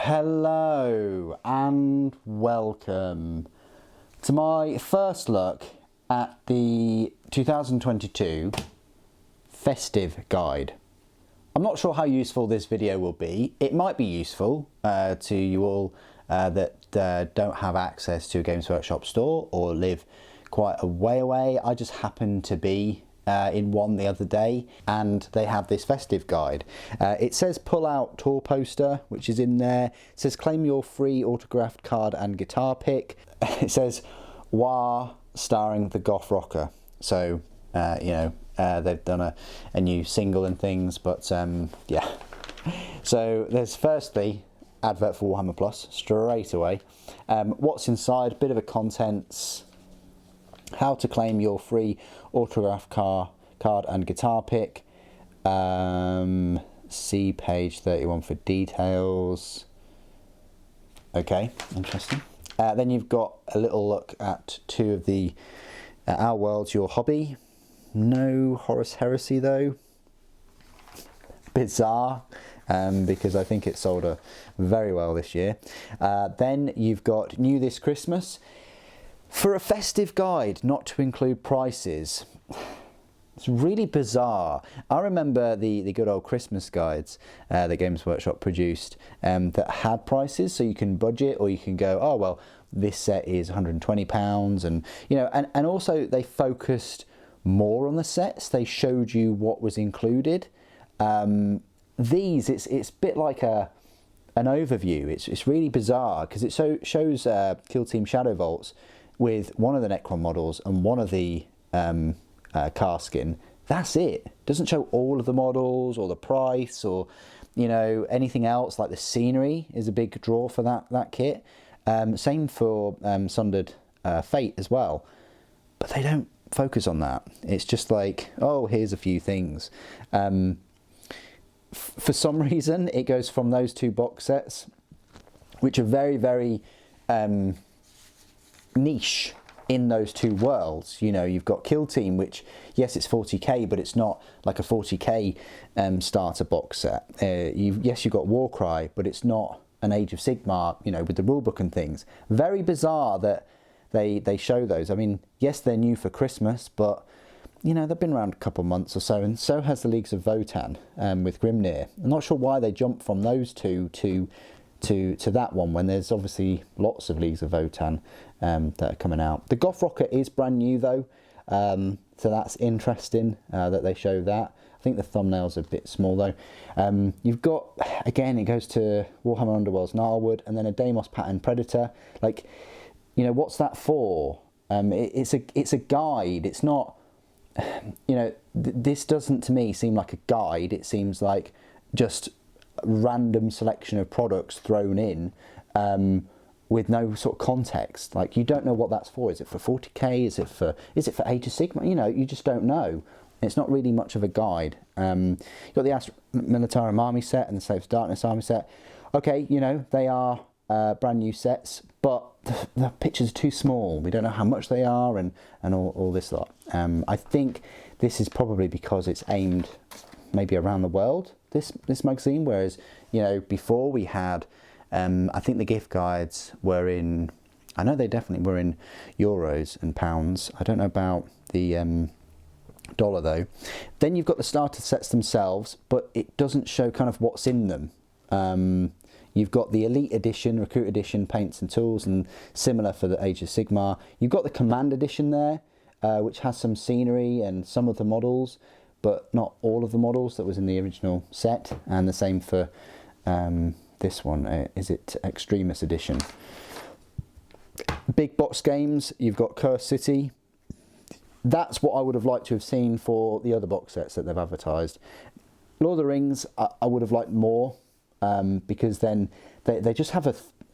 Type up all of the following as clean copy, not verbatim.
Hello and welcome to my first look at the 2022 Festive guide. I'm not sure how useful this video will be. It might be useful to you all that don't have access to a Games Workshop store or live quite a way away. I just happened to be in one the other day and they have this Festive guide. It says pull out tour poster, which is in there. It says claim your free autographed card and guitar pick. It says Wah starring the Goth Rocker. So they've done a new single and things, but yeah. So there's firstly advert for Warhammer Plus straight away. What's inside, bit of a contents, how to claim your free autograph card and guitar pick. See page 31 for details. Okay, interesting. Then you've got a little look at two of the Our World's Your Hobby. No Horus Heresy though. Bizarre, because I think it sold very well this year. Then you've got New This Christmas. For a Festive guide not to include prices, it's really bizarre. I remember the good old Christmas guides that Games Workshop produced that had prices, so you can budget or you can go, oh well, this set is £120, and and also they focused more on the sets. They showed you what was included. These, it's a bit like an overview. It's really bizarre because it shows Kill Team Shadow Vaults with one of the Necron models and one of the Carskin. That's it. Doesn't show all of the models or the price or anything else. Like the scenery is a big draw for that kit. Same for Sundered Fate as well, but they don't focus on that. It's just like, oh, here's a few things. For some reason it goes from those two box sets, which are very, very niche in those two worlds. You've got Kill Team, which yes, it's 40k, but it's not like a 40k starter box set. You've got Warcry, but it's not an Age of Sigmar, with the rulebook and things. Very bizarre that they show those. I mean, yes, they're new for Christmas, but they've been around a couple months or so, and so has the Leagues of Votann with Grimnir. I'm not sure why they jumped from those two to that one when there's obviously lots of Leagues of Votann that are coming out. The Goth Rocker is brand new though, so that's interesting that they show that. I think the thumbnail's a bit small though. You've got, again, it goes to Warhammer Underworld's Gnarlwood and then a Deimos pattern Predator. Like, what's that for? It's a guide. It's not, this doesn't to me seem like a guide. It seems like just random selection of products thrown in with no sort of context. Like, you don't know what that's for. Is it for 40k? Is it for Age of Sigmar? You just don't know. It's not really much of a guide. You've got the Astra Militarum army set and the Slaves of Darkness army set. Okay, they are brand new sets, but the pictures are too small. We don't know how much they are and all this lot. I think this is probably because it's aimed maybe around the world, this magazine, whereas before we had I think the gift guides were in, I know they definitely were in euros and pounds. I don't know about the dollar though. Then you've got the starter sets themselves, but it doesn't show kind of what's in them. You've got the Elite Edition, Recruit Edition, paints and tools, and similar for the Age of Sigmar. You've got the Command Edition there, which has some scenery and some of the models, but not all of the models that was in the original set. And the same for this one. Is it Extremis Edition? Big box games. You've got Cursed City. That's what I would have liked to have seen for the other box sets that they've advertised. Lord of the Rings, I would have liked more. Because then they just have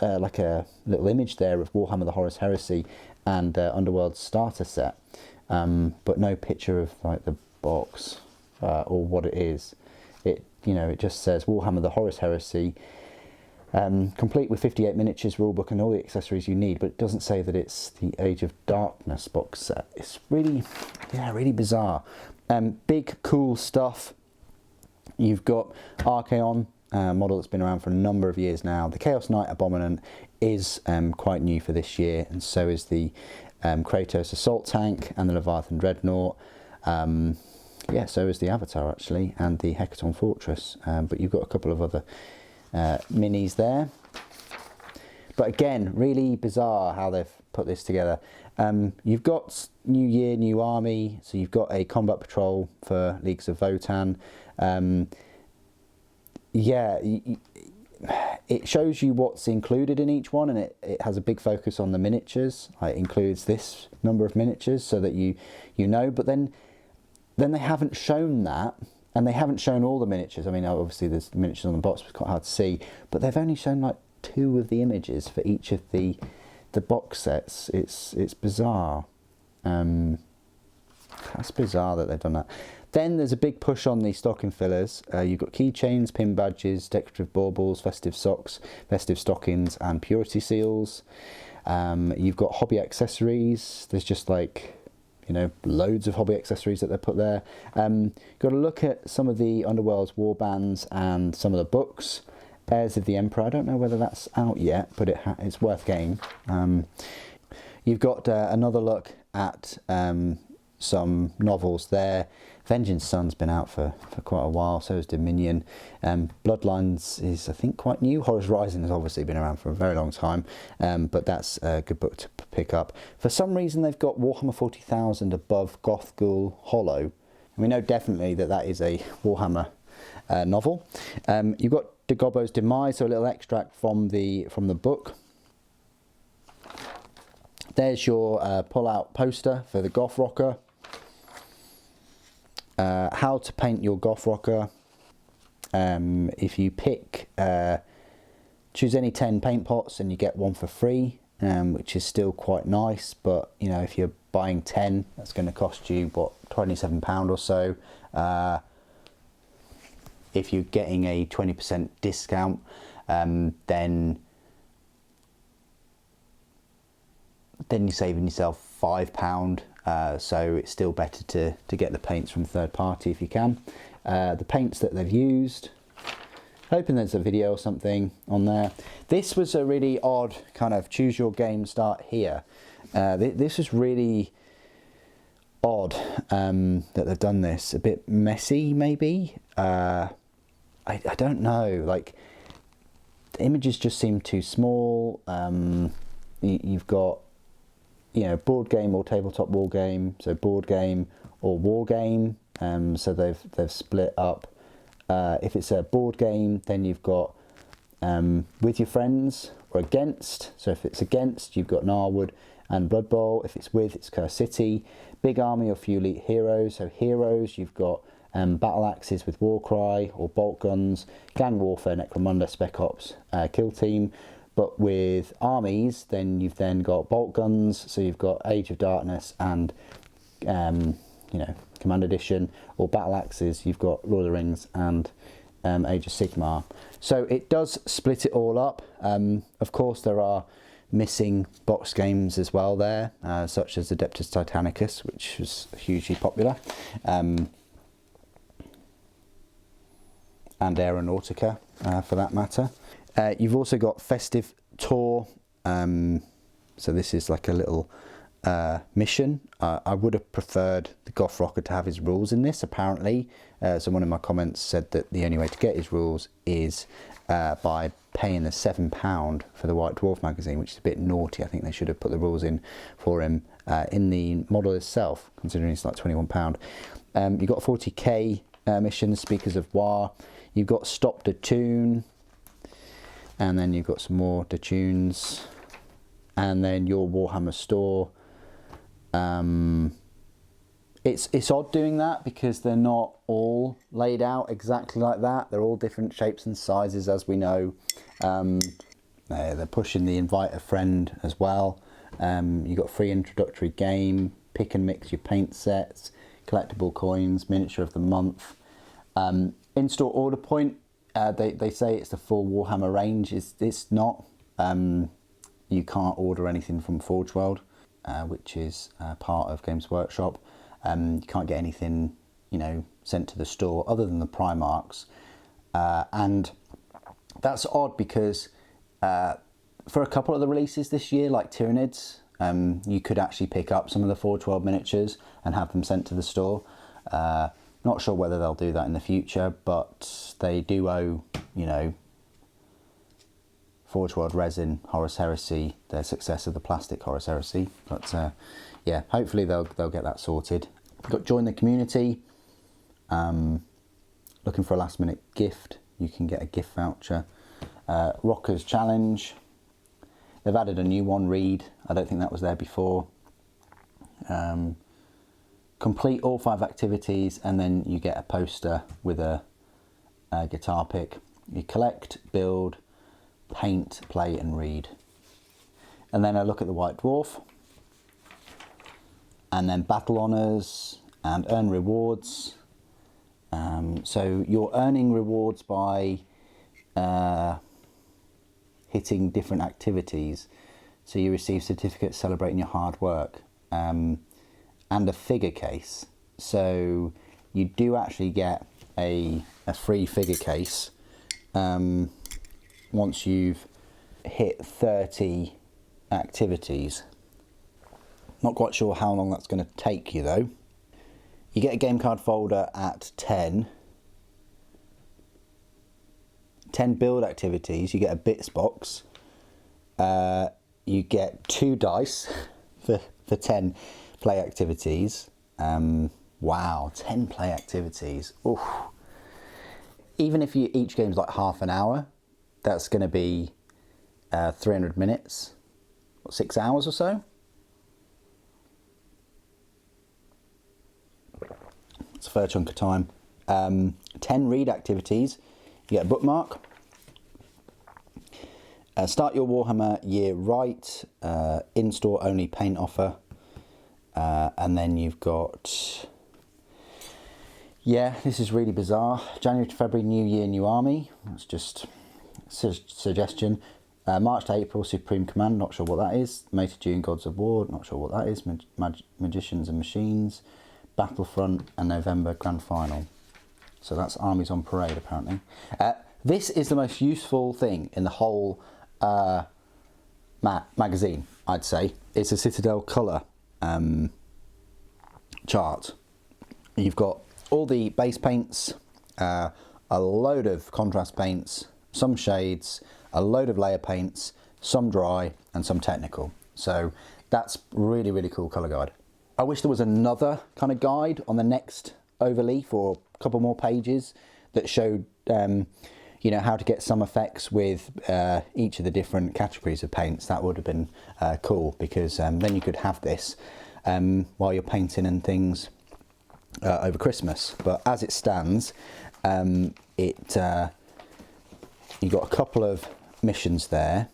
like a little image there of Warhammer the Horus Heresy and Underworld's starter set, but no picture of like the box or what it is. It just says Warhammer the Horus Heresy, complete with 58 miniatures, rulebook and all the accessories you need, but it doesn't say that it's the Age of Darkness box set. It's really bizarre. Big cool stuff. You've got Archaon, model that's been around for a number of years now. The Chaos Knight Abominant is quite new for this year, and so is the Kratos Assault Tank and the Leviathan Dreadnought. Yeah, so is the Avatar actually, and the Hecaton Fortress, but you've got a couple of other minis there. But again, really bizarre how they've put this together. You've got New Year, New Army, so you've got a combat patrol for Leagues of Votann. Yeah, it shows you what's included in each one, and it has a big focus on the miniatures. It includes this number of miniatures so that you know, but then they haven't shown that, and they haven't shown all the miniatures. I mean, obviously there's miniatures on the box, but it's quite hard to see, but they've only shown like 2 of the images for each of the box sets. It's bizarre. That's bizarre that they've done that. Then there's a big push on the stocking fillers. You've got keychains, pin badges, decorative baubles, festive socks, festive stockings, and purity seals. You've got hobby accessories. There's just like, you know, loads of hobby accessories that they put there. Got to look at some of the Underworld's war bands and some of the books. Heirs of the Emperor, I don't know whether that's out yet, but it's worth getting. You've got another look at some novels there. Vengeance Sun's been out for quite a while, so is Dominion. Bloodlines is, I think, quite new. Horus Rising has obviously been around for a very long time, but that's a good book to pick up. For some reason, they've got Warhammer 40,000 above Goth Ghoul Hollow. And we know definitely that is a Warhammer novel. You've got Dagobbo's Demise, so a little extract from the book. There's your pull-out poster for the Goth Rocker. How to paint your Goth Rocker. If you pick, choose any 10 paint pots and you get 1 for free, which is still quite nice, but you know, if you're buying 10, that's going to cost you, what, £27 or so. If you're getting a 20% discount, then you're saving yourself £5. So it's still better to get the paints from third party if you can. The paints that they've used, hoping there's a video or something on there. This was a really odd kind of choose your game, start here. This is really odd that they've done this. A bit messy maybe. I don't know, like the images just seem too small. You've got, you know, board game or tabletop war game, so board game or war game. So they've split up. If it's a board game, then you've got with your friends or against. So if it's against, you've got Narwood and Blood Bowl. If it's with, it's Curse City. Big army or few elite heroes. So heroes, you've got battle axes with Warcry or bolt guns, gang warfare, Necromunda, Spec Ops, Kill Team. But with armies, then you've then got bolt guns, so you've got Age of Darkness and you know, Command Edition, or battle axes, you've got Lord of the Rings and Age of Sigmar. So it does split it all up. Of course, there are missing box games as well there, such as Adeptus Titanicus, which was hugely popular. And Aeronautica, for that matter. You've also got Festive Tour, so this is like a little mission. I would have preferred the Goth Rocker to have his rules in this, apparently. Someone in my comments said that the only way to get his rules is by paying the £7 for the White Dwarf magazine, which is a bit naughty. I think they should have put the rules in for him in the model itself, considering it's like £21. You've got 40k mission, Speakers of War. You've got Stop the Tune, and then you've got some more Detunes, and then your Warhammer store. It's odd doing that because they're not all laid out exactly like that. They're all different shapes and sizes, as we know. They're pushing the invite a friend as well. You've got free introductory game, pick and mix your paint sets, collectible coins, miniature of the month. In-store order point, they say it's the full Warhammer range. It's not. You can't order anything from Forge World, which is part of Games Workshop. You can't get anything, you know, sent to the store other than the Primarchs. And That's odd because for a couple of the releases this year, like Tyranids, you could actually pick up some of the Forge World miniatures and have them sent to the store. Not sure whether they'll do that in the future, but they do owe, you know, Forge World Resin, Horus Heresy, their success of the plastic Horus Heresy. But yeah, hopefully they'll get that sorted. Got join the community. Looking for a last minute gift, you can get a gift voucher. Rockers Challenge. They've added a new one, Read. I don't think that was there before. Complete all 5 activities and then you get a poster with a guitar pick. You collect, build, paint, play and read. And then I look at the White Dwarf. And then battle honours and earn rewards. So you're earning rewards by hitting different activities. So you receive certificates celebrating your hard work. And a figure case. So you do actually get a free figure case once you've hit 30 activities. Not quite sure how long that's going to take you though. You get a game card folder at 10 build activities. You get a bits box. You get 2 dice for 10 play activities. Wow, 10 play activities. Oof. Even if each game's like half an hour, that's going to be 300 minutes, 6 hours or so. It's a fair chunk of time. 10 read activities. You get a bookmark. Start your Warhammer year right. In-store only paint offer. And then you've got, yeah, this is really bizarre. January to February, new year, new army. That's just a suggestion. March to April, Supreme Command, not sure what that is. May to June, Gods of War, not sure what that is. Magicians and Machines, Battlefront, and November, Grand Final. So that's armies on parade, apparently. This is the most useful thing in the whole magazine, I'd say. It's a Citadel colour chart. You've got all the base paints, a load of contrast paints, some shades, a load of layer paints, some dry and some technical. So that's really, really cool colour guide. I wish there was another kind of guide on the next overleaf or a couple more pages that showed you know, how to get some effects with each of the different categories of paints. That would have been cool, because then you could have this while you're painting and things over Christmas. But as it stands, you've got a couple of missions there.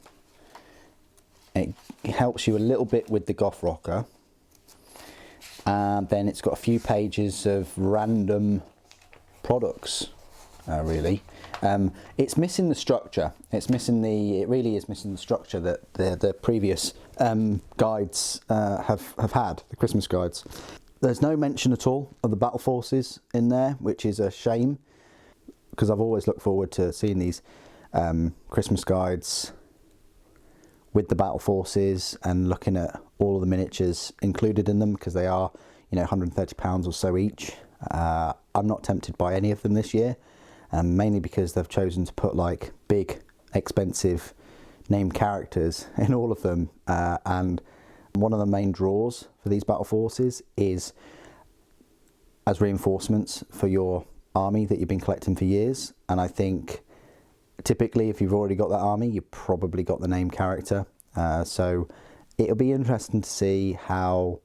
It helps you a little bit with the Goth Rocker. And then it's got a few pages of random products, really. It's missing the structure. It really is missing the structure that the previous guides have had, the Christmas guides. There's no mention at all of the battle forces in there, which is a shame, because I've always looked forward to seeing these Christmas guides with the battle forces and looking at all of the miniatures included in them, because they are, you know, £130 or so each. I'm not tempted by any of them this year, mainly because they've chosen to put like big, expensive named characters in all of them. And one of the main draws for these battle forces is as reinforcements for your army that you've been collecting for years. And I think typically if you've already got that army, you've probably got the name character. So it'll be interesting to see how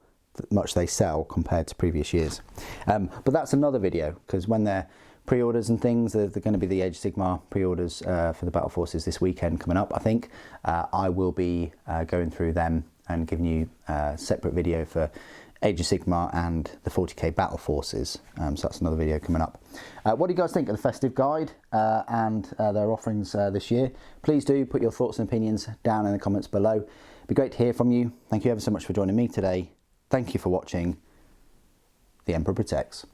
much they sell compared to previous years. But that's another video, because when they're pre-orders and things, they're going to be the Age of Sigmar pre-orders for the battle forces this weekend coming up, I think. I will be going through them and giving you a separate video for Age of Sigmar and the 40k battle forces. So that's another video coming up. What do you guys think of the festive guide and their offerings this year? Please do put your thoughts and opinions down in the comments below. It'd be great to hear from you. Thank you ever so much for joining me today. Thank you for watching. The Emperor Protects.